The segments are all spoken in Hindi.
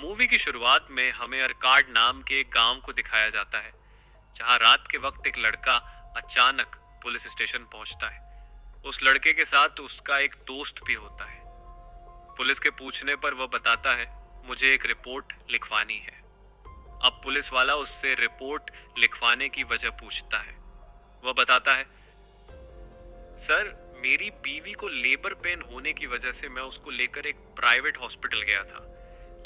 मूवी की शुरुआत में हमें अरकाड नाम के एक गांव को दिखाया जाता है, जहां रात के वक्त एक लड़का अचानक पुलिस स्टेशन पहुंचता है। उस लड़के के साथ उसका एक दोस्त भी होता है। पुलिस के पूछने पर वह बताता है, मुझे एक रिपोर्ट लिखवानी है। अब पुलिस वाला उससे रिपोर्ट लिखवाने की वजह पूछता है। वह बताता है, सर, मेरी बीवी को लेबर पेन होने की वजह से मैं उसको लेकर एक प्राइवेट हॉस्पिटल गया था,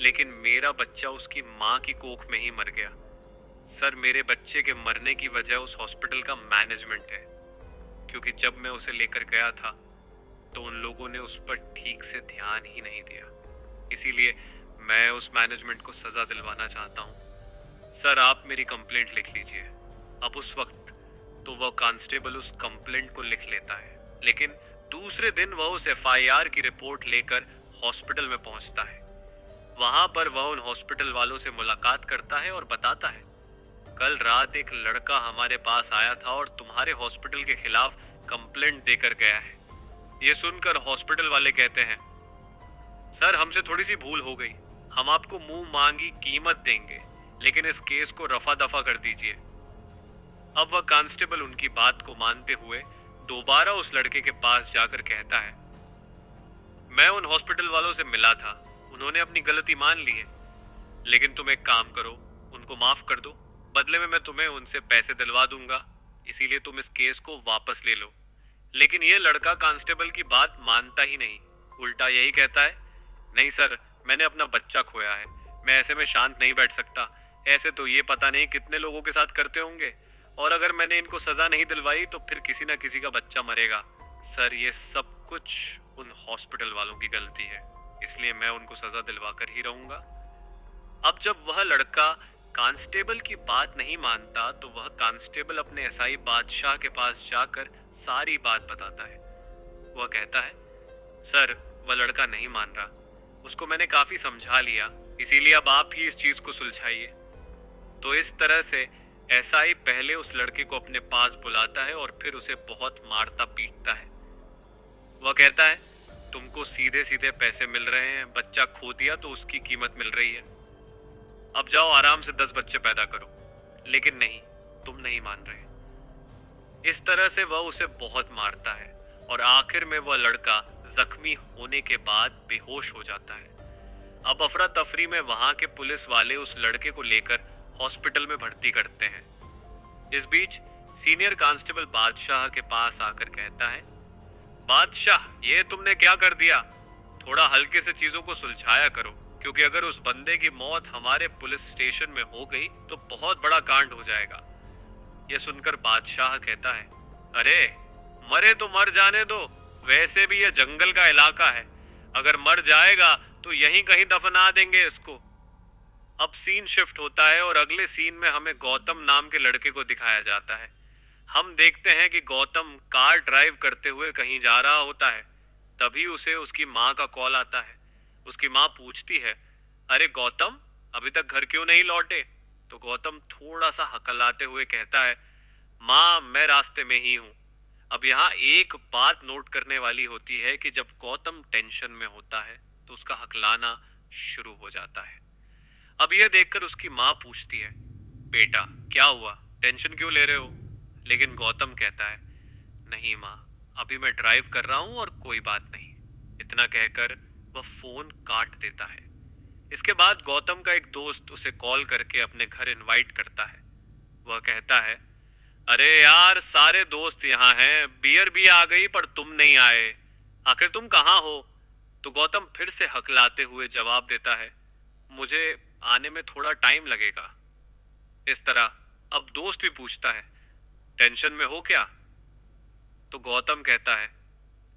लेकिन मेरा बच्चा उसकी माँ की कोख में ही मर गया। सर, मेरे बच्चे के मरने की वजह उस हॉस्पिटल का मैनेजमेंट है, क्योंकि जब मैं उसे लेकर गया था तो उन लोगों ने उस पर ठीक से ध्यान ही नहीं दिया। इसीलिए मैं उस मैनेजमेंट को सजा दिलवाना चाहता हूँ। सर, आप मेरी कंप्लेंट लिख लीजिए। अब उस वक्त तो वह कांस्टेबल उस कंप्लेंट को लिख लेता है, लेकिन दूसरे दिन वह उस एफआईआर की रिपोर्ट लेकर हॉस्पिटल में पहुंचता है। वहां पर वह उन हॉस्पिटल वालों से मुलाकात करता है और बताता है, कल रात एक लड़का हमारे पास आया था और तुम्हारे हॉस्पिटल के खिलाफ कंप्लेंट देकर गया है। ये सुनकर हॉस्पिटल वाले कहते हैं, सर, हमसे थोड़ी सी भूल हो गई, हम आपको मुंह मांगी कीमत देंगे, लेकिन इस केस को रफा दफा कर दीजिए। अब वह कांस्टेबल उनकी बात को मानते हुए दोबारा उस लड़के के पास जाकर कहता है, मैं उन हॉस्पिटल वालों से मिला था, उन्होंने अपनी गलती मान ली है, लेकिन तुम एक काम करो, उनको माफ कर दो, बदले में मैं तुम्हें उनसे पैसे दिलवा दूंगा, इसीलिए तुम इस केस को वापस ले लो। लेकिन यह लड़का कांस्टेबल की बात मानता ही नहीं, उल्टा यही कहता है, नहीं सर, मैंने अपना बच्चा खोया है, मैं ऐसे में शांत नहीं बैठ सकता। ऐसे तो ये पता नहीं कितने लोगों के साथ करते होंगे, और अगर मैंने इनको सजा नहीं दिलवाई तो फिर किसी ना किसी का बच्चा मरेगा। सर, ये सब कुछ उन हॉस्पिटल वालों की गलती है, इसलिए मैं उनको सजा दिलवा कर ही रहूंगा। अब जब वह लड़का कांस्टेबल की बात नहीं मानता तो वह कांस्टेबल अपने एसआई बादशाह के पास जाकर सारी बात बताता है। वह कहता है, सर, वह लड़का नहीं मान रहा, उसको मैंने काफी समझा लिया, इसीलिए अब आप ही इस चीज को सुलझाइए। तो इस तरह से एसआई पहले उस लड़के को अपने पास बुलाता है और फिर उसे बहुत मारता पीटता है। वह कहता है, तुमको सीधे सीधे पैसे मिल रहे हैं, बच्चा खो दिया तो उसकी कीमत मिल रही है, अब जाओ आराम से 10 बच्चे पैदा करो। लेकिन नहीं, तुम नहीं मान रहे। इस तरह से वह उसे बहुत मारता है और आखिर में वह लड़का जख्मी होने के बाद बेहोश हो जाता है। अब अफरा तफरी में वहां के पुलिस वाले उस लड़के को लेकर हॉस्पिटल में भर्ती करते हैं। इस बीच सीनियर कांस्टेबल बादशाह के पास आकर कहता है, बादशाह, ये तुमने क्या कर दिया? थोड़ा हल्के से चीजों को सुलझाया करो, क्योंकि अगर उस बंदे की मौत हमारे पुलिस स्टेशन में हो गई तो बहुत बड़ा कांड हो जाएगा। यह सुनकर बादशाह कहता है, अरे, मरे तो मर जाने दो, वैसे भी यह जंगल का इलाका है, अगर मर जाएगा तो यहीं कहीं दफना देंगे इसको। अब सीन शिफ्ट होता है और अगले सीन में हमें गौतम नाम के लड़के को दिखाया जाता है। हम देखते हैं कि गौतम कार ड्राइव करते हुए कहीं जा रहा होता है। तभी उसे उसकी माँ का कॉल आता है। उसकी माँ पूछती है, अरे गौतम, अभी तक घर क्यों नहीं लौटे? तो गौतम थोड़ा सा हकलाते हुए कहता है, माँ, मैं रास्ते में ही हूँ। अब यहाँ एक बात नोट करने वाली होती है कि जब गौतम टेंशन में होता है तो उसका हकलाना शुरू हो जाता है। अब यह देखकर उसकी माँ पूछती है, बेटा, क्या हुआ, टेंशन क्यों ले रहे हो? लेकिन गौतम कहता है, नहीं माँ, अभी मैं ड्राइव कर रहा हूँ और कोई बात नहीं। इतना कहकर वह फोन काट देता है। इसके बाद गौतम का एक दोस्त उसे कॉल करके अपने घर इनवाइट करता है। वह कहता है, अरे यार, सारे दोस्त यहाँ हैं, बियर भी आ गई पर तुम नहीं आए, आखिर तुम कहाँ हो? तो गौतम फिर से हकलाते हुए जवाब देता है, मुझे आने में थोड़ा टाइम लगेगा। इस तरह अब दोस्त भी पूछता है, टेंशन में हो क्या? तो गौतम कहता है,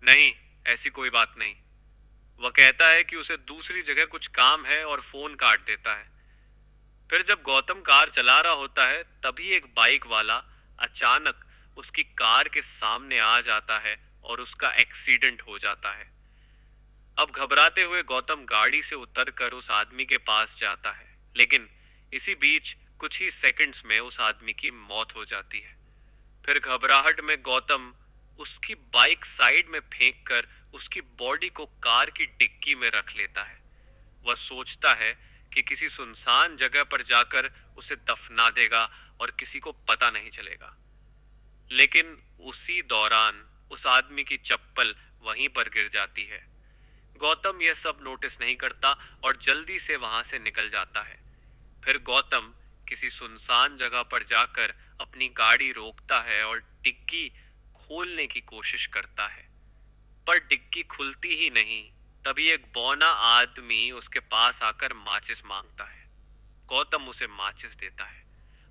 नहीं, ऐसी कोई बात नहीं। वह कहता है कि उसे दूसरी जगह कुछ काम है और फोन काट देता है। फिर जब गौतम कार चला रहा होता है तभी एक बाइक वाला अचानक उसकी कार के सामने आ जाता है और उसका एक्सीडेंट हो जाता है। अब घबराते हुए गौतम गाड़ी से उतरकर उस आदमी के पास जाता है, लेकिन इसी बीच कुछ ही सेकंड्स में उस आदमी की मौत हो जाती है। फिर घबराहट में गौतम उसकी बाइक साइड में फेंककर उसकी बॉडी को कार की डिक्की में रख लेता है। वह सोचता है कि किसी सुनसान जगह पर जाकर उसे दफना देगा और किसी को पता नहीं चलेगा। लेकिन उसी दौरान उस आदमी की चप्पल वहीं पर गिर जाती है। गौतम यह सब नोटिस नहीं करता और जल्दी से वहां से निकल जाता है। फिर गौतम किसी सुनसान जगह पर जाकर अपनी गाड़ी रोकता है और डिग्गी खोलने की कोशिश करता है, पर डिग्गी खुलती ही नहीं। तभी एक बौना आदमी उसके पास आकर माचिस मांगता है। गौतम उसे माचिस देता है।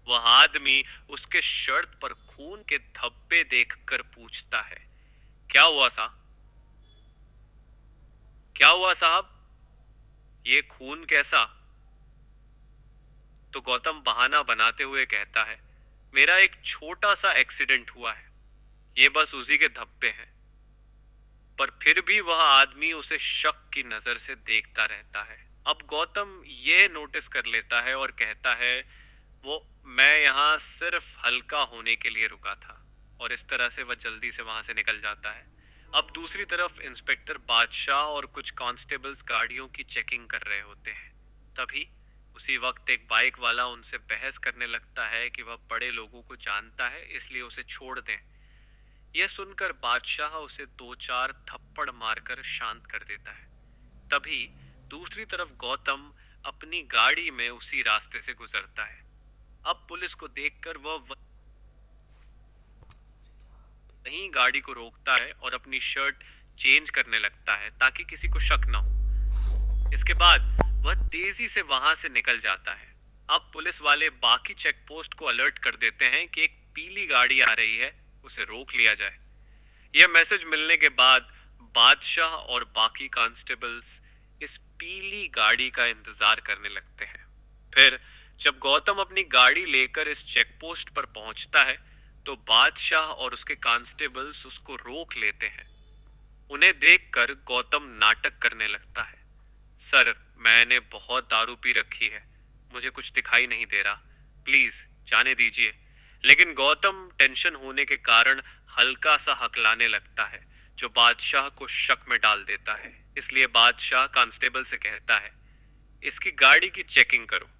वह आदमी उसके शर्ट पर खून के धब्बे देखकर पूछता है, क्या हुआ साहब? क्या हुआ साहब? ये खून कैसा? तो गौतम बहाना बनाते हुए कहता है, मेरा एक छोटा सा एक्सीडेंट हुआ है, ये बस उसी के धब्बे हैं। पर फिर भी वह आदमी उसे शक की नजर से देखता रहता है। अब गौतम यह नोटिस कर लेता है और कहता है, वो मैं यहाँ सिर्फ हल्का होने के लिए रुका था। और इस तरह से वह जल्दी से वहां से निकल जाता है। अब दूसरी तरफ इंस्पेक्टर बादशाह और कुछ कांस्टेबल्स गाड़ियों की चेकिंग कर रहे होते हैं। तभी उसी वक्त एक बाइक वाला उनसे बहस करने लगता है कि वह बड़े लोगों को जानता है, इसलिए उसे छोड़ दें। यह सुनकर बादशाह उसे दो चार थप्पड़ मारकर शांत कर देता है। तभी दूसरी तरफ गौतम अपनी गाड़ी में उसी रास्ते से गुजरता है। अब पुलिस को देखकर वह वहीं गाड़ी को रोकता है और अपनी शर्ट चेंज करने लगता है ताकि किसी को शक ना हो। इसके बाद वह तेजी से वहां से निकल जाता है। अब पुलिस वाले बाकी चेक पोस्ट को अलर्ट कर देते हैं कि एक पीली गाड़ी आ रही है, उसे रोक लिया जाए। यह मैसेज मिलने के बाद बादशाह और बाकी कांस्टेबल्स इस पीली गाड़ी का इंतजार करने लगते हैं। फिर जब गौतम अपनी गाड़ी लेकर इस चेक पोस्ट पर पहुंचता है तो बादशाह और उसके कांस्टेबल्स उसको रोक लेते हैं। उन्हें देखकर गौतम नाटक करने लगता है, सर मैंने बहुत दारू पी रखी है, मुझे कुछ दिखाई नहीं दे रहा, प्लीज जाने दीजिए। लेकिन गौतम टेंशन होने के कारण हल्का सा हकलाने लगता है, जो बादशाह को शक में डाल देता है। इसलिए बादशाह कांस्टेबल से कहता है, इसकी गाड़ी की चेकिंग करो।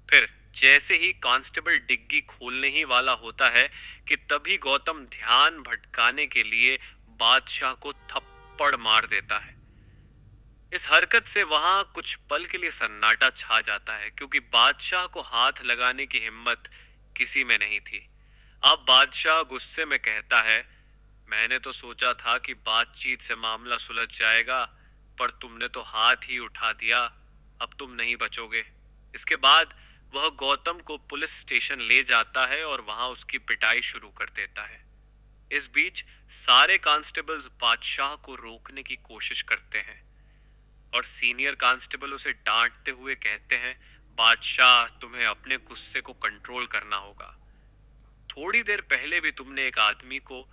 फिर जैसे ही कांस्टेबल डिग्गी खोलने ही वाला होता है कि तभी गौतम ध्यान भटकाने के लिए बादशाह को थप्पड़ मार देता है। इस हरकत से वहां कुछ पल के लिए सन्नाटा छा जाता है, क्योंकि बादशाह को हाथ लगाने की हिम्मत किसी में नहीं थी। अब बादशाह गुस्से में कहता है, मैंने तो सोचा था कि बातचीत से मामला सुलझ जाएगा, पर तुमने तो हाथ ही उठा दिया, अब तुम नहीं बचोगे। इसके बाद वह गौतम को पुलिस स्टेशन ले जाता है और वहां उसकी पिटाई शुरू कर देता है। इस बीच सारे कांस्टेबल्स बादशाह को रोकने की कोशिश करते हैं और सीनियर कांस्टेबल उसे डांटते हुए कहते हैं, बादशाह तुम्हें अपने गुस्से को कंट्रोल करना होगा। थोड़ी देर पहले भी तुमने एक आदमी को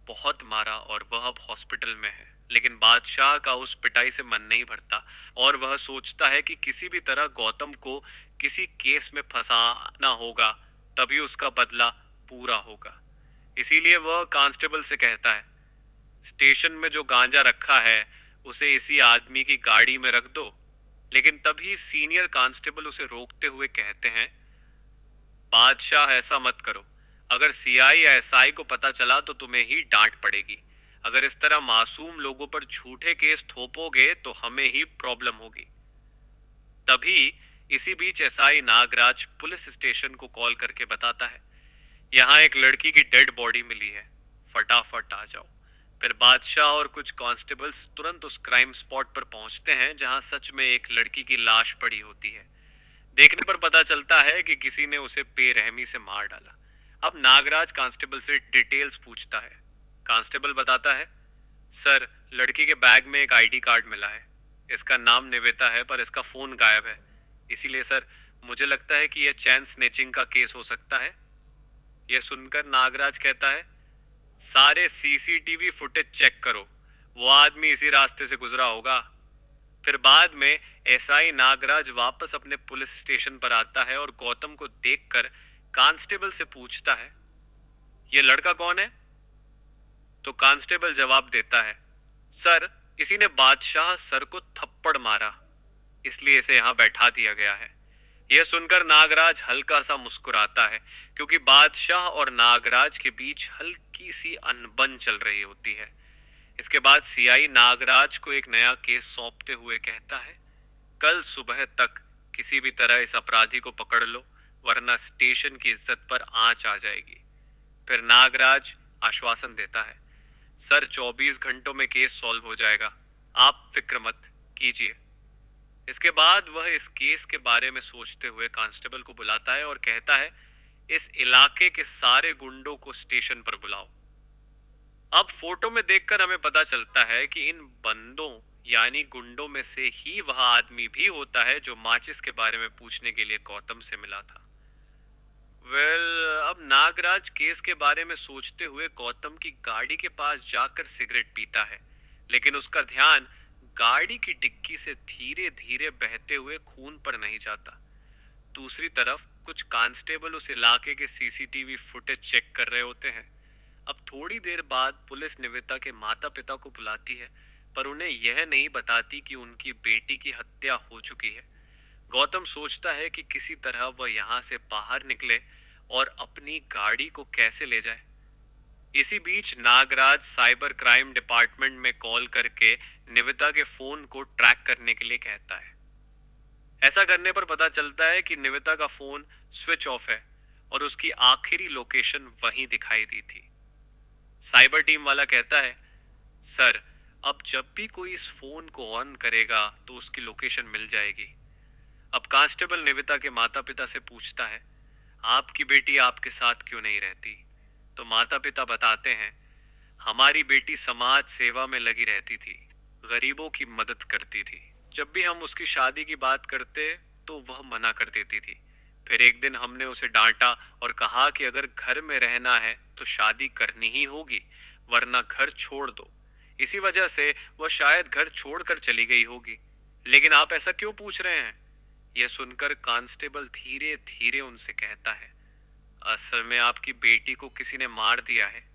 बहुत मारा और वह अब हॉस्पिटल में है। लेकिन बादशाह का उस पिटाई से मन नहीं भरता और वह सोचता है कि किसी भी तरह गौतम को किसी केस में फंसाना होगा, तभी उसका बदला पूरा होगा। इसीलिए वह कांस्टेबल से कहता है, स्टेशन में जो गांजा रखा है उसे इसी आदमी की गाड़ी में रख दो। लेकिन तभी सीनियर कांस्टेबल उसे रोकते हुए कहते हैं, बादशाह ऐसा मत करो, अगर सीआई या एसआई को पता चला तो तुम्हें ही डांट पड़ेगी। अगर इस तरह मासूम लोगों पर झूठे केस थोपोगे तो हमें ही प्रॉब्लम होगी। तभी इसी बीच एसआई नागराज पुलिस स्टेशन को कॉल करके बताता है, यहाँ एक लड़की की डेड बॉडी मिली है, फटाफट आ जाओ। फिर बादशाह और कुछ कांस्टेबल्स तुरंत उस क्राइम स्पॉट पर पहुंचते हैं जहां सच में एक लड़की की लाश पड़ी होती है। देखने पर पता चलता है कि किसी ने उसे बेरहमी से मार डाला। अब नागराज कांस्टेबल से डिटेल्स पूछता है। कांस्टेबल बताता है, सर लड़की के बैग में एक आईडी कार्ड मिला है, इसका नाम निवेता है पर इसका फोन गायब है। इसीलिए सर मुझे लगता है कि यह चैन स्नेचिंग का केस हो सकता है। यह सुनकर नागराज कहता है, सारे सीसीटीवी फुटेज चेक करो, वो आदमी इसी रास्ते से गुजरा होगा। फिर बाद में एसआई नागराज वापस अपने पुलिस स्टेशन पर आता है और गौतम को देखकर कांस्टेबल से पूछता है, ये लड़का कौन है? तो कांस्टेबल जवाब देता है, सर इसी ने बादशाह सर को थप्पड़ मारा, इसलिए इसे यहाँ बैठा दिया गया है। यह सुनकर नागराज हल्का सा मुस्कुराता है, क्योंकि बादशाह और नागराज के बीच हल्की सी अनबन चल रही होती है। इसके बाद सीआई नागराज को एक नया केस सौंपते हुए कहता है, कल सुबह तक किसी भी तरह इस अपराधी को पकड़ लो, वरना स्टेशन की इज्जत पर आंच आ जाएगी। फिर नागराज आश्वासन देता है, सर 24 घंटों में केस सॉल्व हो जाएगा, आप फिक्र मत कीजिए। इसके बाद वह इस केस के बारे में सोचते हुए कांस्टेबल को बुलाता है और कहता है, इस इलाके के सारे गुंडों को स्टेशन पर बुलाओ। अब फोटो में देखकर हमें पता चलता है कि इन बंदों यानी गुंडों में से ही वह आदमी भी होता है जो माचिस के बारे में पूछने के लिए गौतम से मिला था। अब नागराज केस के बारे में सोचते हुए गौतम की गाड़ी के पास जाकर सिगरेट पीता है, लेकिन उसका ध्यान गाड़ी की डिक्की से धीरे धीरे बहते हुए खून पर नहीं जाता। दूसरी तरफ कुछ कांस्टेबल उस इलाके के सीसीटीवी फुटेज चेक कर रहे होते हैं। अब थोड़ी देर बाद पुलिस निवेदिता के माता पिता को बुलाती है, पर उन्हें यह नहीं बताती कि उनकी बेटी की हत्या हो चुकी है। गौतम सोचता है कि किसी तरह वह यहाँ से बाहर निकले और अपनी गाड़ी को कैसे ले जाए। इसी बीच नागराज साइबर क्राइम डिपार्टमेंट में कॉल करके निवेदिता के फोन को ट्रैक करने के लिए कहता है। ऐसा करने पर पता चलता है कि निवेदिता का फोन स्विच ऑफ है और उसकी आखिरी लोकेशन वहीं दिखाई दी थी। साइबर टीम वाला कहता है, सर अब जब भी कोई इस फोन को ऑन करेगा तो उसकी लोकेशन मिल जाएगी। अब कांस्टेबल निवेदिता के माता पिता से पूछता है, आपकी बेटी आपके साथ क्यों नहीं रहती? तो माता पिता बताते हैं, हमारी बेटी समाज सेवा में लगी रहती थी, गरीबों की मदद करती थी। जब भी हम उसकी शादी की बात करते तो वह मना कर देती थी। फिर एक दिन हमने उसे डांटा और कहा कि अगर घर में रहना है तो शादी करनी ही होगी, वरना घर छोड़ दो। इसी वजह से वह शायद घर छोड़कर चली गई होगी। लेकिन आप ऐसा क्यों पूछ रहे हैं? यह सुनकर कांस्टेबल धीरे धीरे उनसे कहता है, असल में आपकी बेटी को किसी ने मार दिया है।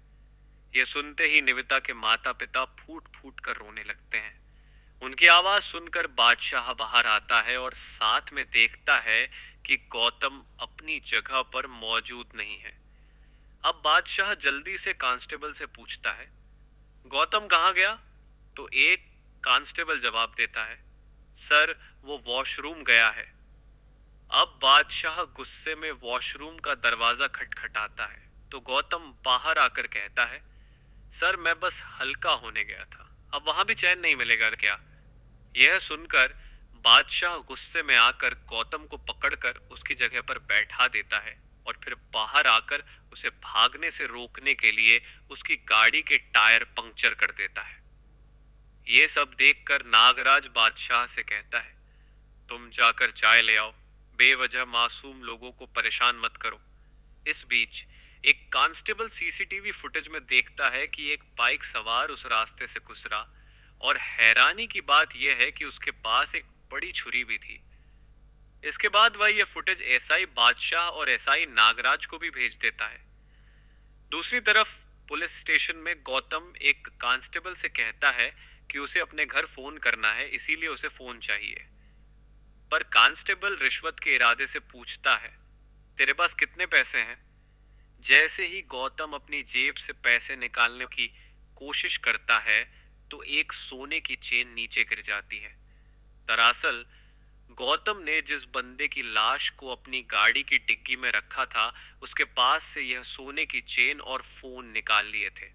यह सुनते ही निवेदिता के माता पिता फूट फूट कर रोने लगते हैं। उनकी आवाज सुनकर बादशाह बाहर आता है और साथ में देखता है कि गौतम अपनी जगह पर मौजूद नहीं है। अब बादशाह जल्दी से कांस्टेबल से पूछता है, गौतम कहाँ गया? तो एक कांस्टेबल जवाब देता है, सर वो वॉशरूम गया है। अब बादशाह गुस्से में वॉशरूम का दरवाजा खटखटाता है तो गौतम बाहर आकर कहता है, सर मैं बस हल्का होने गया था, अब वहां भी चैन नहीं मिलेगा क्या? यह सुनकर बादशाह गुस्से में आकर गौतम को पकड़कर उसकी जगह पर बैठा देता है और फिर बाहर आकर उसे भागने से रोकने के लिए उसकी गाड़ी के टायर पंक्चर कर देता है। ये सब देखकर नागराज बादशाह से कहता है, तुम जाकर चाय ले आओ, बेवजह मासूम लोगों को परेशान मत करो। इस बीच एक कांस्टेबल सीसीटीवी फुटेज में देखता है कि एक बाइक सवार उस रास्ते से गुजरा और हैरानी की बात यह है कि उसके पास एक बड़ी छुरी भी थी। इसके बाद वह यह फुटेज एसआई बादशाह और एसआई नागराज को भी भेज देता है। दूसरी तरफ पुलिस स्टेशन में गौतम एक कांस्टेबल से कहता है कि उसे अपने घर फोन करना है, इसीलिए उसे फोन चाहिए। पर कांस्टेबल रिश्वत के इरादे से पूछता है, तेरे पास कितने पैसे हैं? जैसे ही गौतम अपनी जेब से पैसे निकालने की कोशिश करता है तो एक सोने की चेन नीचे गिर जाती है। दरअसल गौतम ने जिस बंदे की लाश को अपनी गाड़ी की डिग्गी में रखा था, उसके पास से यह सोने की चेन और फोन निकाल लिए थे।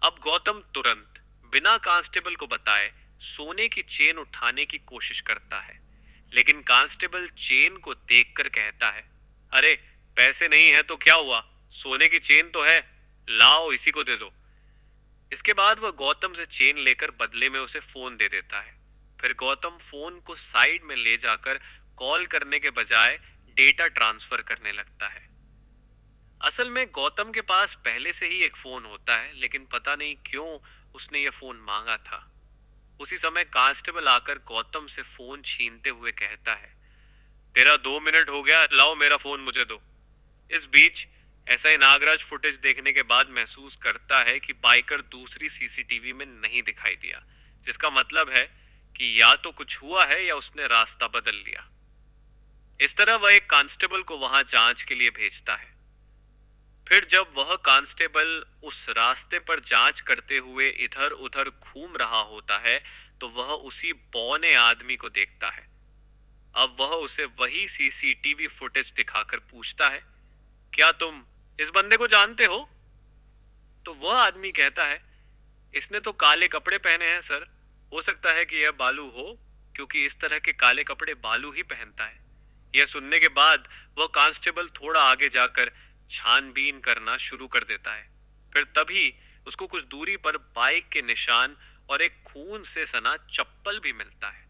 अब गौतम तुरंत बिना कांस्टेबल को बताए सोने की चेन उठाने की कोशिश करता है, लेकिन कांस्टेबल चेन को देखकर कहता है, अरे पैसे नहीं है तो क्या हुआ, सोने की चेन तो है, लाओ इसी को दे दो। इसके बाद वह गौतम से चेन लेकर बदले में उसे फोन दे देता है। फिर गौतम फोन को साइड में ले जाकर कॉल करने के बजाय डेटा ट्रांसफर करने लगता है। असल में गौतम के पास पहले से ही एक फोन होता है, लेकिन पता नहीं क्यों उसने यह फोन मांगा था। उसी समय कांस्टेबल आकर गौतम से फोन छीनते हुए कहता है, तेरा 2 मिनट हो गया, लाओ मेरा फोन मुझे दो। इस बीच एसआई नागराज फुटेज देखने के बाद महसूस करता है कि बाइकर दूसरी सीसीटीवी में नहीं दिखाई दिया, जिसका मतलब है कि या तो कुछ हुआ है या उसने रास्ता बदल लिया। इस तरह वह एक कांस्टेबल को वहां जांच के लिए भेजता है। फिर जब वह कांस्टेबल उस रास्ते पर जांच करते हुए इधर उधर घूम रहा होता है तो वह उसी बौने आदमी को देखता है। अब वह उसे वही सीसीटीवी फुटेज दिखाकर पूछता है, क्या तुम इस बंदे को जानते हो? तो वह आदमी कहता है, इसने तो काले कपड़े पहने हैं सर। हो सकता है कि यह बालू हो, क्योंकि इस तरह के काले कपड़े बालू ही पहनता है। यह सुनने के बाद वह कांस्टेबल थोड़ा आगे जाकर छानबीन करना शुरू कर देता है। फिर तभी उसको कुछ दूरी पर बाइक के निशान और एक खून से सना चप्पल भी मिलता है।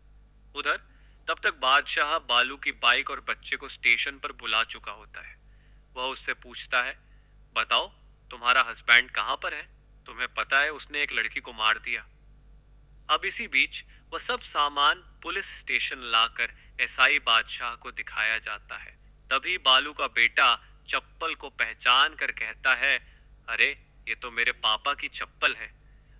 उधर तब तक बादशाह बालू की बाइक और बच्चे को स्टेशन पर बुला चुका होता है। वह उससे पूछता है, बताओ तुम्हारा हस्बैंड कहाँ पर है? तुम्हें पता है उसने एक लड़की को मार दिया। अब इसी बीच वह सब सामान पुलिस स्टेशन लाकर एसआई बादशाह को दिखाया जाता है। तभी बालू का बेटा चप्पल को पहचान कर कहता है, अरे ये तो मेरे पापा की चप्पल है।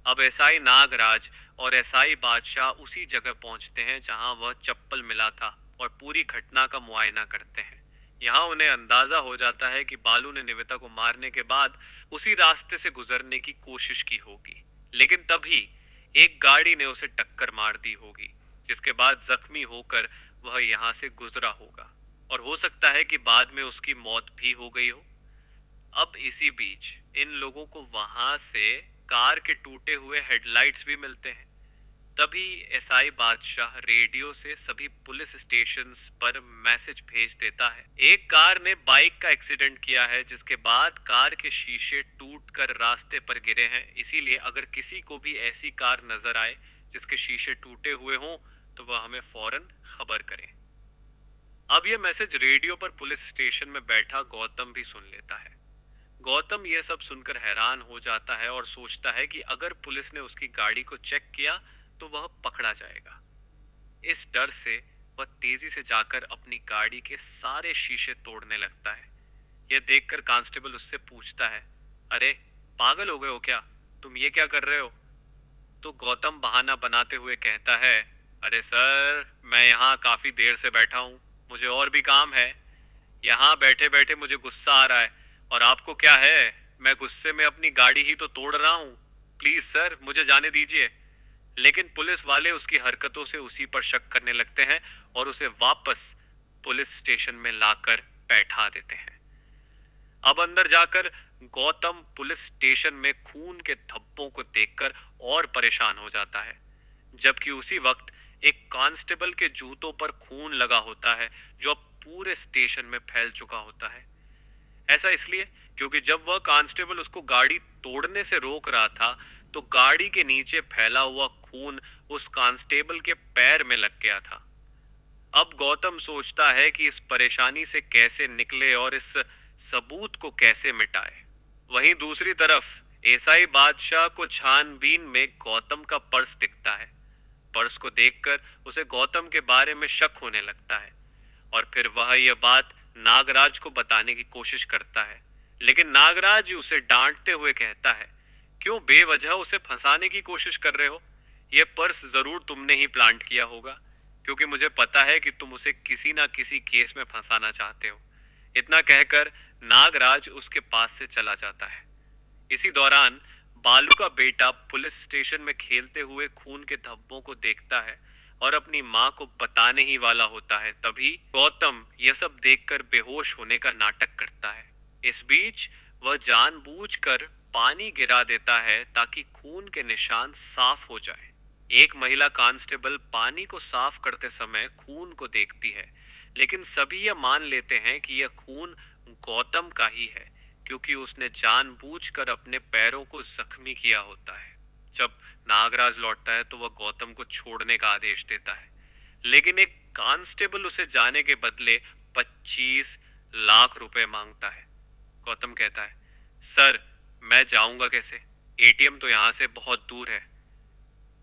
अब एसआई नागराज और एसआई बादशाह उसी जगह पहुंचते हैं जहां वह चप्पल मिला था और पूरी घटना का मुआयना करते हैं। यहाँ उन्हें अंदाजा हो जाता है कि बालू ने निवेता को मारने के बाद उसी रास्ते से गुजरने की कोशिश की होगी, लेकिन तभी एक गाड़ी ने उसे टक्कर मार दी होगी, जिसके बाद जख्मी होकर वह यहाँ से गुजरा होगा और हो सकता है कि बाद में उसकी मौत भी हो गई हो। अब इसी बीच इन लोगों को वहां से कार के टूटे हुए हेडलाइट्स भी मिलते हैं। तभी एसआई बादशाह रेडियो से सभी पुलिस स्टेशंस पर मैसेज भेज देता है। एक कार ने बाइक का एक्सीडेंट किया है, जिसके बाद कार के शीशे टूटकर रास्ते पर गिरे हैं। इसीलिए अगर किसी को भी ऐसी कार नजर आए जिसके शीशे टूटे हुए हों तो वह हमें फौरन खबर करें। अब यह मैसेज रेडियो पर पुलिस स्टेशन में बैठा गौतम भी सुन लेता है। गौतम यह सब सुनकर हैरान हो जाता है और सोचता है कि अगर पुलिस ने उसकी गाड़ी को चेक किया तो वह पकड़ा जाएगा। इस डर से वह तेजी से जाकर अपनी गाड़ी के सारे शीशे तोड़ने लगता है। यह देखकर कांस्टेबल उससे पूछता है, अरे पागल हो गए हो क्या? तुम ये क्या कर रहे हो? तो गौतम बहाना बनाते हुए कहता है, अरे सर मैं यहाँ काफी देर से बैठा हूँ, मुझे और भी काम है। यहाँ बैठे बैठे मुझे गुस्सा आ रहा है और आपको क्या है, मैं गुस्से में अपनी गाड़ी ही तो तोड़ रहा हूँ। प्लीज सर मुझे जाने दीजिए। लेकिन पुलिस वाले उसकी हरकतों से उसी पर शक करने लगते हैं और उसे वापस पुलिस स्टेशन में लाकर बैठा देते हैं। अब अंदर जाकर गौतम पुलिस स्टेशन में खून के धब्बों को देखकर और परेशान हो जाता है, जबकि उसी वक्त एक कांस्टेबल के जूतों पर खून लगा होता है जो अब पूरे स्टेशन में फैल चुका होता है। ऐसा इसलिए क्योंकि जब वह कांस्टेबल उसको गाड़ी तोड़ने से रोक रहा था तो गाड़ी के नीचे फैला हुआ खून उस कांस्टेबल के पैर में लग गया था। अब गौतम सोचता है कि इस परेशानी से कैसे निकले और इस सबूत को कैसे मिटाए। वहीं दूसरी तरफ एसआई बादशाह को छानबीन में गौतम का पर्स दिखता है। पर्स को देखकर उसे गौतम के बारे में शक होने लगता है और फिर वह यह बात नागराज को बताने की कोशिश करता है, लेकिन नागराज उसे डांटते हुए कहता है, क्यों बेवजह उसे फंसाने की कोशिश कर रहे हो? यह पर्स जरूर तुमने ही प्लांट किया होगा, क्योंकि मुझे पता है कि तुम उसे किसी ना किसी केस में फंसाना चाहते हो। इतना कहकर नागराज उसके पास से चला जाता है। इसी दौरान बालू का बेटा पुलिस स्टेशन में खेलते हुए खून के धब्बों को देखता है और अपनी माँ को बताने ही वाला होता है। तभी गौतम यह सब देखकर बेहोश होने का नाटक करता है। इस बीच वह जानबूझकर पानी गिरा देता है ताकि खून के निशान साफ हो जाए। एक महिला कांस्टेबल पानी को साफ करते समय खून को देखती है, लेकिन सभी यह मान लेते हैं कि यह खून गौतम का ही है, क्योंकि उसने जानबूझकर अपने पैरों को जख्मी किया होता है। जब नागराज लौटता है तो वह गौतम को छोड़ने का आदेश देता है, लेकिन एक कांस्टेबल उसे जाने के बदले 25 लाख रुपए मांगता है। गौतम कहता है, सर मैं जाऊंगा कैसे? एटीएम तो यहाँ से बहुत दूर है।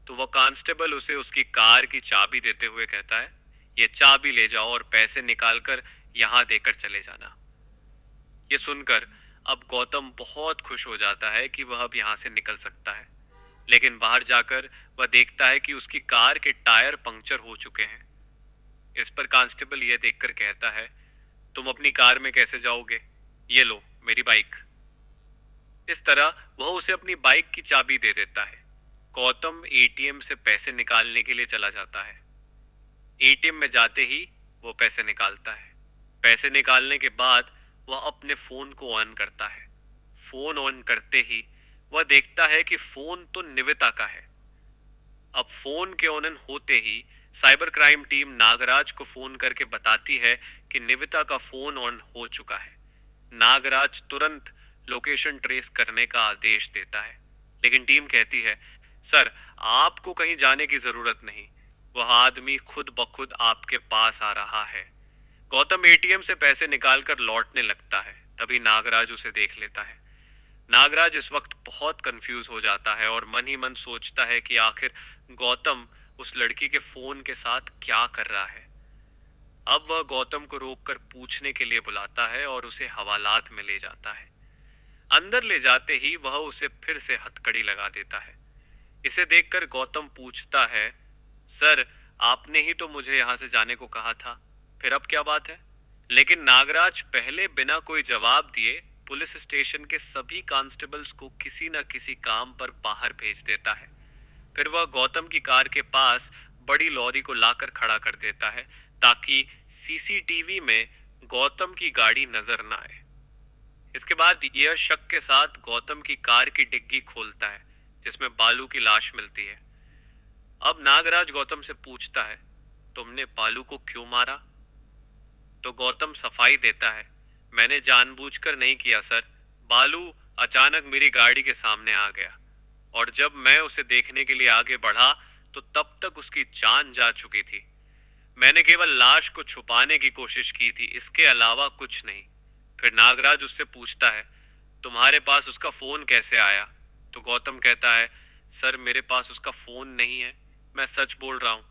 तो वह कांस्टेबल उसे उसकी कार की चाबी देते हुए कहता है, ये चाबी ले जाओ और पैसे निकालकर यहाँ देकर चले जाना। ये सुनकर अब गौतम बहुत खुश हो जाता है कि वह अब यहाँ से निकल सकता है, लेकिन बाहर जाकर वह देखता है कि उसकी कार के टायर पंक्चर हो चुके हैं। इस पर कांस्टेबल यह देखकर कहता है, तुम अपनी कार में कैसे जाओगे? ये लो मेरी बाइक। इस तरह वह उसे अपनी बाइक की चाबी दे देता है। गौतम एटीएम से पैसे निकालने के लिए चला जाता है। एटीएम में जाते ही वो पैसे निकालता है। पैसे निकालने के बाद वह अपने फोन को ऑन करता है। फोन ऑन करते ही वह देखता है कि फोन तो निविता का है। अब फोन के ऑन होते ही साइबर क्राइम टीम नागराज को फोन करके बताती है कि निविता का फोन ऑन हो चुका है। नागराज तुरंत लोकेशन ट्रेस करने का आदेश देता है, लेकिन टीम कहती है, सर आपको कहीं जाने की जरूरत नहीं, वह आदमी खुद ब खुद आपके पास आ रहा है। गौतम एटीएम से पैसे निकालकर लौटने लगता है, तभी नागराज उसे देख लेता है। नागराज इस वक्त बहुत कंफ्यूज हो जाता है और मन ही मन सोचता है कि आखिर गौतम उस लड़की के फोन के साथ क्या कर रहा है। अब वह गौतम को रोककर पूछने के लिए बुलाता है और उसे हवालात में ले जाता है। अंदर ले जाते ही वह उसे फिर से हथकड़ी लगा देता है। इसे देखकर गौतम पूछता है, सर आपने ही तो मुझे यहां से जाने को कहा था, फिर अब क्या बात है? लेकिन नागराज पहले बिना कोई जवाब दिए पुलिस स्टेशन के सभी कांस्टेबल्स को किसी न किसी काम पर बाहर भेज देता है। फिर वह गौतम की कार के पास बड़ी लॉरी को लाकर खड़ा कर देता है ताकि सीसीटीवी में गौतम की गाड़ी नजर न आए। इसके बाद यह शक के साथ गौतम की कार की डिग्गी खोलता है जिसमें बालू की लाश मिलती है। अब नागराज गौतम से पूछता है, तुमने बालू को क्यों मारा? तो गौतम सफाई देता है, मैंने जानबूझकर नहीं किया सर, बालू अचानक मेरी गाड़ी के सामने आ गया और जब मैं उसे देखने के लिए आगे बढ़ा तो तब तक उसकी जान जा चुकी थी। मैंने केवल लाश को छुपाने की कोशिश की थी, इसके अलावा कुछ नहीं। फिर नागराज उससे पूछता है, तुम्हारे पास उसका फोन कैसे आया? तो गौतम कहता है, सर मेरे पास उसका फोन नहीं है, मैं सच बोल रहा हूं।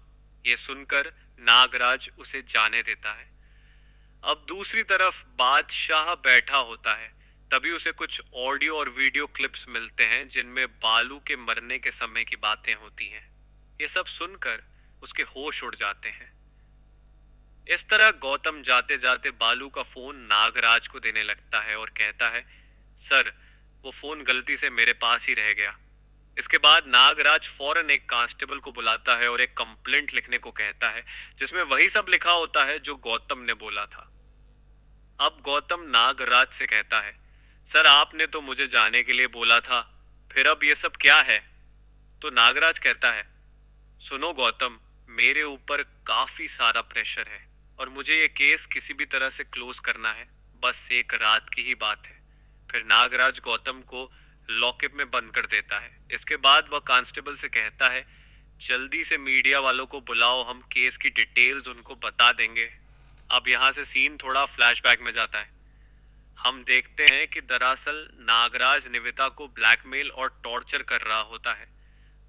यह सुनकर नागराज उसे जाने देता है। अब दूसरी तरफ बादशाह बैठा होता है, तभी उसे कुछ ऑडियो और वीडियो क्लिप्स मिलते हैं जिनमें बालू के मरने के समय की बातें होती हैं। ये सब सुनकर उसके होश उड़ जाते हैं। इस तरह गौतम जाते जाते बालू का फोन नागराज को देने लगता है और कहता है, सर वो फोन गलती से मेरे पास ही रह गया। इसके बाद नागराज फौरन एक कांस्टेबल को बुलाता है और एक कंप्लेंट लिखने को कहता है जिसमें वही सब लिखा होता है जो गौतम ने बोला था। अब गौतम नागराज से कहता है, सर आपने तो मुझे जाने के लिए बोला था, फिर अब ये सब क्या है? तो नागराज कहता है, सुनो गौतम, मेरे ऊपर काफी सारा प्रेशर है और मुझे ये केस किसी भी तरह से क्लोज करना है, बस एक रात की ही बात है। फिर नागराज गौतम को लॉकअप में बंद कर देता है। इसके बाद वह कांस्टेबल से कहता है, जल्दी से मीडिया वालों को बुलाओ, हम केस की डिटेल्स उनको बता देंगे। अब यहाँ से सीन थोड़ा फ्लैशबैक में जाता है। हम देखते हैं कि दरअसल नागराज निविता को ब्लैकमेल और टॉर्चर कर रहा होता है।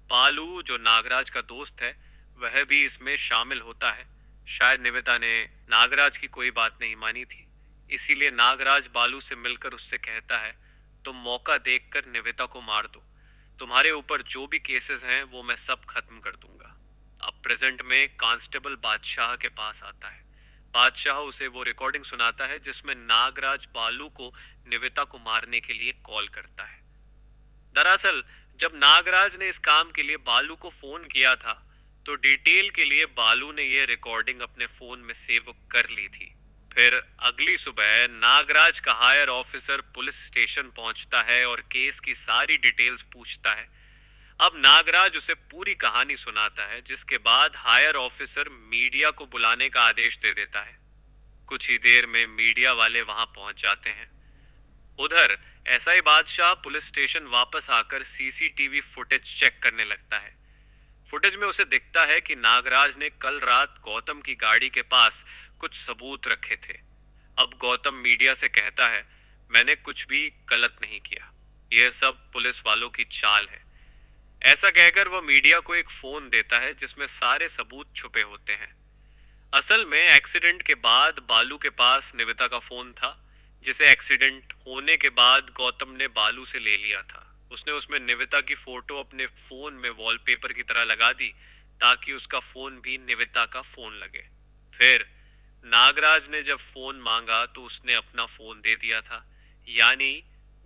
बालू जो नागराज का दोस्त है वह भी इसमें शामिल होता है। शायद निविता ने नागराज की कोई बात नहीं मानी थी, इसीलिए नागराज बालू से मिलकर उससे कहता है, तुम मौका देखकर निविता को मार दो, तुम्हारे ऊपर जो भी केसेस हैं वो मैं सब खत्म कर दूंगा। अब प्रेजेंट में कांस्टेबल बादशाह के पास आता है। बादशाह उसे वो रिकॉर्डिंग सुनाता है जिसमें नागराज बालू को निविता को मारने के लिए कॉल करता है। दरअसल जब नागराज ने इस काम के लिए बालू को फोन किया था तो डिटेल के लिए बालू ने यह रिकॉर्डिंग अपने फोन में सेव कर ली थी। फिर अगली सुबह नागराज का हायर ऑफिसर पुलिस स्टेशन पहुंचता है और केस की सारी डिटेल्स पूछता है। अब नागराज उसे पूरी कहानी सुनाता है, जिसके बाद हायर ऑफिसर मीडिया को बुलाने का आदेश दे देता है। कुछ ही देर में मीडिया वाले वहां पहुंच जाते हैं। उधर एसआई बादशाह पुलिस स्टेशन वापस आकर सीसीटीवी फुटेज चेक करने लगता है। फुटेज में उसे दिखता है कि नागराज ने कल रात गौतम की गाड़ी के पास कुछ सबूत रखे थे। अब गौतम मीडिया से कहता है, मैंने कुछ भी गलत नहीं किया, यह सब पुलिस वालों की चाल है। ऐसा कहकर वह मीडिया को एक फोन देता है जिसमें सारे सबूत छुपे होते हैं। असल में एक्सीडेंट के बाद बालू के पास निविता का फोन था, जिसे एक्सीडेंट होने के बाद गौतम ने बालू से ले लिया था। उसने उसमें निविता की फोटो अपने फोन में वॉलपेपर की तरह लगा दी ताकि उसका फोन भी निविता का फोन लगे। फिर नागराज ने जब फोन मांगा तो उसने अपना फोन दे दिया था। यानी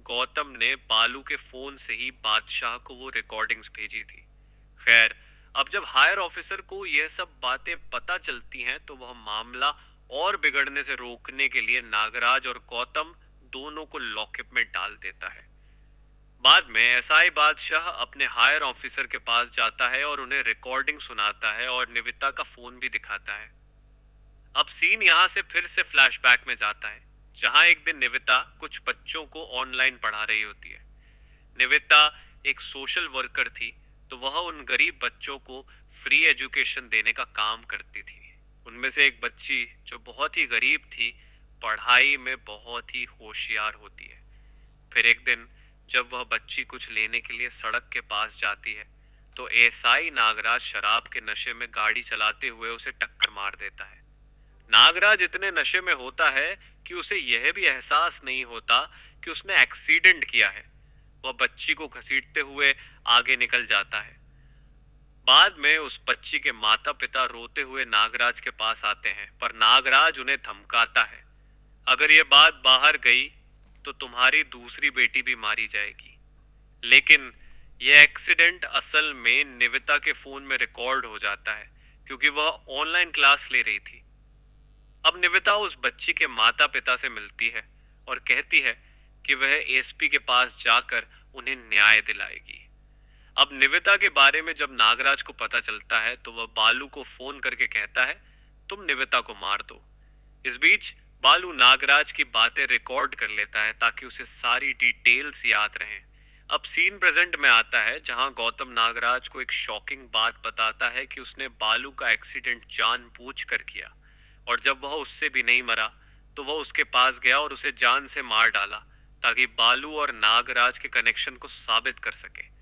गौतम ने बालू के फोन से ही बादशाह को वो रिकॉर्डिंग्स भेजी थी। खैर, अब जब हायर ऑफिसर को यह सब बातें पता चलती हैं तो वह मामला और बिगड़ने से रोकने के लिए नागराज और गौतम दोनों को लॉकअप में डाल देता है। बाद में एसआई बादशाह अपने हायर ऑफिसर के पास जाता है और उन्हें रिकॉर्डिंग सुनाता है और निविता का फोन भी दिखाता है। अब सीन यहाँ से फिर से फ्लैशबैक में जाता है, जहां एक दिन निविता कुछ बच्चों को ऑनलाइन पढ़ा रही होती है। निविता एक सोशल वर्कर थी, तो वह उन गरीब बच्चों को फ्री एजुकेशन देने का काम करती थी। उनमें से एक बच्ची जो बहुत ही गरीब थी, पढ़ाई में बहुत ही होशियार होती है। फिर एक दिन जब वह बच्ची कुछ लेने के लिए सड़क के पास जाती है, तो एसआई नागराज शराब के नशे में गाड़ी चलाते हुए उसे टक्कर मार देता है। नागराज इतने नशे में होता है कि उसे यह भी एहसास नहीं होता कि उसने एक्सीडेंट किया है। वह बच्ची को घसीटते हुए आगे निकल जाता है। बाद में उस बच्ची के माता पिता रोते हुए नागराज के पास आते हैं, पर नागराज उन्हें धमकाता है, अगर ये बात बाहर गई तो तुम्हारी दूसरी बेटी भी मारी जाएगी। लेकिन यह एक्सीडेंट असल में निविता के फोन में रिकॉर्ड हो जाता है, क्योंकि वह ऑनलाइन क्लास ले रही थी। अब निविता उस बच्ची के माता पिता से मिलती है और कहती है कि वह एसपी के पास जाकर उन्हें न्याय दिलाएगी। अब निविता के बारे में जब नागराज को पता चलता है तो वह बालू को फोन करके कहता है, तुम निविता को मार दो। इस बीच बालू नागराज की बातें रिकॉर्ड कर लेता है ताकि उसे सारी डिटेल्स याद रहें। अब सीन प्रेजेंट में आता है, जहां गौतम नागराज को एक शॉकिंग बात बताता है कि उसने बालू का एक्सीडेंट जानबूझकर किया, और जब वह उससे भी नहीं मरा तो वह उसके पास गया और उसे जान से मार डाला ताकि बालू और नागराज के कनेक्शन को साबित कर सके।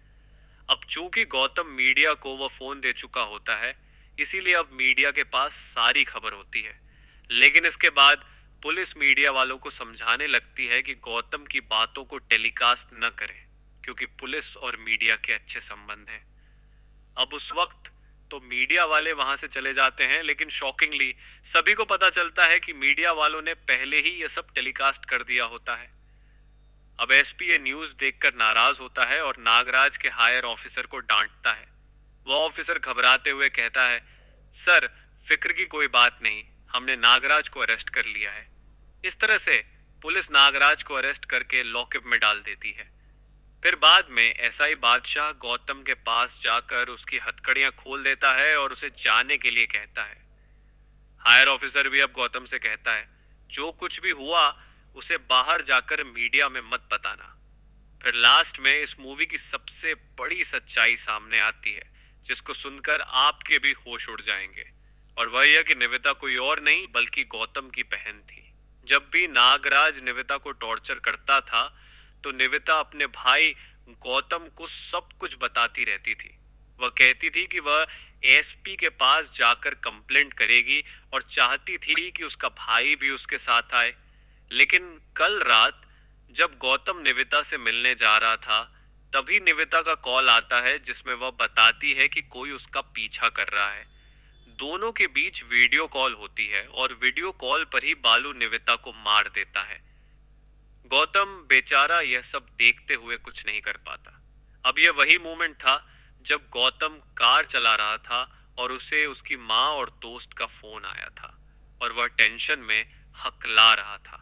अब चूंकि गौतम मीडिया को वह फोन दे चुका होता है, इसीलिए अब मीडिया के पास सारी खबर होती है। लेकिन इसके बाद पुलिस मीडिया वालों को समझाने लगती है कि गौतम की बातों को टेलीकास्ट न करें, क्योंकि पुलिस और मीडिया के अच्छे संबंध हैं। अब उस वक्त तो मीडिया वाले वहां से चले जाते हैं, लेकिन शॉकिंगली सभी को पता चलता है कि मीडिया वालों ने पहले ही यह सब टेलीकास्ट कर दिया होता है। अब एसपी ये न्यूज देखकर नाराज होता है और नागराज के हायर ऑफिसर को डांटता है। वह ऑफिसर घबराते हुए कहता है, सर फिक्र की कोई बात नहीं, हमने नागराज को अरेस्ट कर लिया है। इस तरह से पुलिस नागराज को अरेस्ट करके लॉकअप में डाल देती है। फिर बाद में एसआई बादशाह गौतम के पास जाकर उसकी हथकड़ियां खोल देता है और उसे जाने के लिए कहता है। हायर ऑफिसर भी अब गौतम से कहता है, जो कुछ भी हुआ उसे बाहर जाकर मीडिया में मत बताना। फिर लास्ट में इस मूवी की सबसे बड़ी सच्चाई सामने आती है, जिसको सुनकर आपके भी होश उड़ जाएंगे, और वह यह कि निविता कोई और नहीं बल्कि गौतम की बहन थी। जब भी नागराज निविता को टॉर्चर करता था तो निविता अपने भाई गौतम को सब कुछ बताती रहती थी। वह कहती थी कि वह एसपी के पास जाकर कंप्लेंट करेगी और चाहती थी कि उसका भाई भी उसके साथ आए। लेकिन कल रात जब गौतम निविता से मिलने जा रहा था, तभी निविता का कॉल आता है जिसमें वह बताती है कि कोई उसका पीछा कर रहा है। दोनों के बीच वीडियो कॉल होती है और वीडियो कॉल पर ही बालू निविता को मार देता है। गौतम बेचारा यह सब देखते हुए कुछ नहीं कर पाता। अब यह वही मोमेंट था जब गौतम कार चला रहा था और उसे उसकी माँ और दोस्त का फोन आया था और वह टेंशन में हकला रहा था।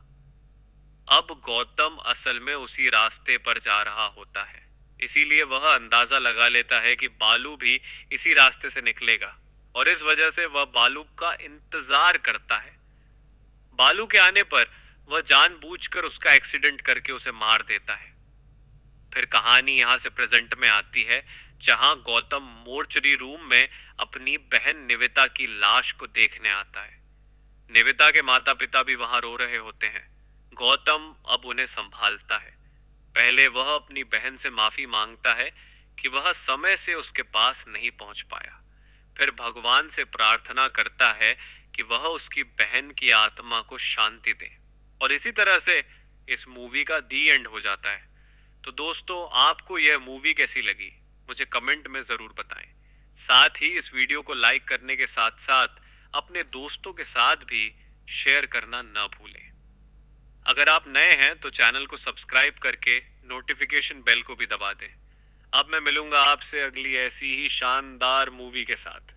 अब गौतम असल में उसी रास्ते पर जा रहा होता है, इसीलिए वह अंदाजा लगा लेता है कि बालू भी इसी रास्ते से निकलेगा, और इस वजह से वह बालू का इंतजार करता है। बालू के आने पर वह जानबूझकर उसका एक्सीडेंट करके उसे मार देता है। फिर कहानी यहां से प्रेजेंट में आती है, जहां गौतम मोर्चरी रूम में अपनी बहन निविता की लाश को देखने आता है। निविता के माता पिता भी वहां रो रहे होते हैं। गौतम अब उन्हें संभालता है। पहले वह अपनी बहन से माफी मांगता है कि वह समय से उसके पास नहीं पहुंच पाया। फिर भगवान से प्रार्थना करता है कि वह उसकी बहन की आत्मा को शांति दे। और इसी तरह से इस मूवी का दी एंड हो जाता है। तो दोस्तों, आपको यह मूवी कैसी लगी मुझे कमेंट में ज़रूर बताएं। साथ ही इस वीडियो को लाइक करने के साथ साथ अपने दोस्तों के साथ भी शेयर करना ना भूलें। अगर आप नए हैं तो चैनल को सब्सक्राइब करके नोटिफिकेशन बेल को भी दबा दें। अब मैं मिलूंगा आपसे अगली ऐसी ही शानदार मूवी के साथ।